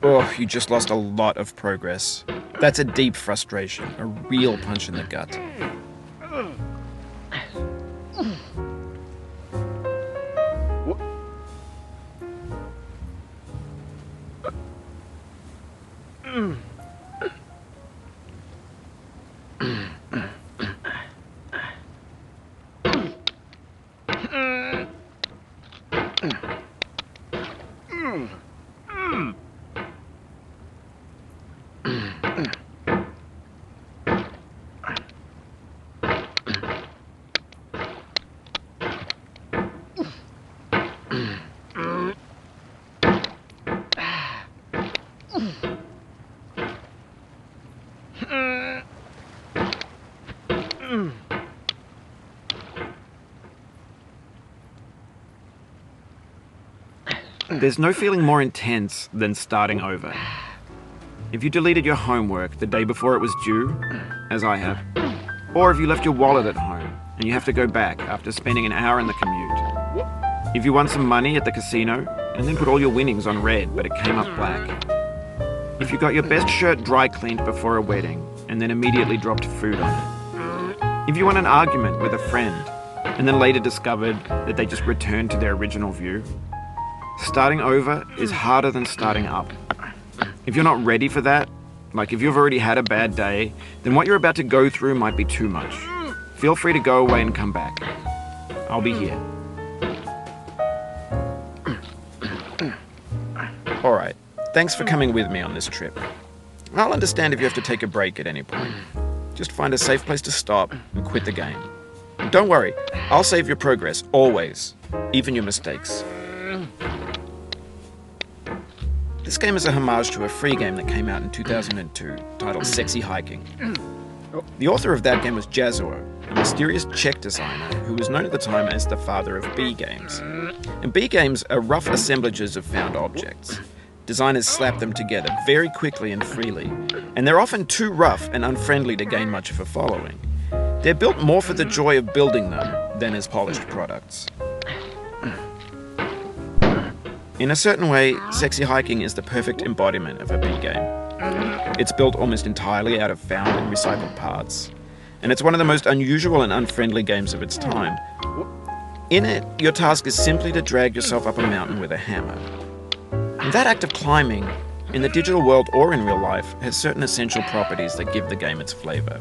Oh, you just lost a lot of progress. That's a deep frustration, a real punch in the gut. There's no feeling more intense than starting over. If you deleted your homework the day before it was due, as I have, or if you left your wallet at home and you have to go back after spending an hour in the commute. If you won some money at the casino and then put all your winnings on red but it came up black. If you got your best shirt dry cleaned before a wedding and then immediately dropped food on it. If you won an argument with a friend and then later discovered that they just returned to their original view. Starting over is harder than starting up. If you're not ready for that, like if you've already had a bad day, then what you're about to go through might be too much. Feel free to go away and come back. I'll be here. Alright, thanks for coming with me on this trip. I'll understand if you have to take a break at any point. Just find a safe place to stop and quit the game. And don't worry, I'll save your progress, always. Even your mistakes. This game is a homage to a free game that came out in 2002, titled Sexy Hiking. The author of that game was Jazzuo, a mysterious Czech designer who was known at the time as the father of B games. And B games are rough assemblages of found objects. Designers slap them together very quickly and freely, and they're often too rough and unfriendly to gain much of a following. They're built more for the joy of building them than as polished products. In a certain way, Sexy Hiking is the perfect embodiment of a B game. It's built almost entirely out of found and recycled parts, and it's one of the most unusual and unfriendly games of its time. In it, your task is simply to drag yourself up a mountain with a hammer. And that act of climbing, in the digital world or in real life, has certain essential properties that give the game its flavor.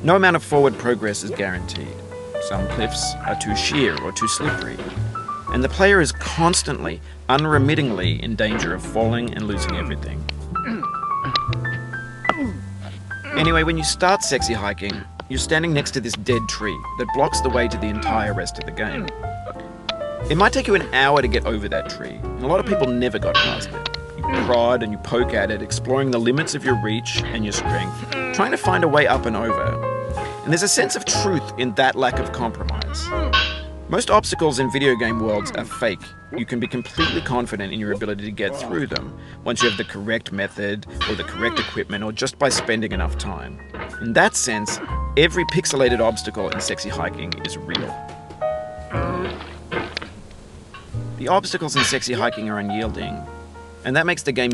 No amount of forward progress is guaranteed. Some cliffs are too sheer or too slippery. And the player is constantly, unremittingly in danger of falling and losing everything. Anyway, when you start Sexy Hiking, you're standing next to this dead tree that blocks the way to the entire rest of the game. It might take you an hour to get over that tree, and a lot of people never got past it. You prod and you poke at it, exploring the limits of your reach and your strength, trying to find a way up and over. And there's a sense of truth in that lack of compromise. Most obstacles in video game worlds are fake. You can be completely confident in your ability to get through them once you have the correct method or the correct equipment or just by spending enough time. In that sense, every pixelated obstacle in Sexy Hiking is real. The obstacles in Sexy Hiking are unyielding, and that makes the game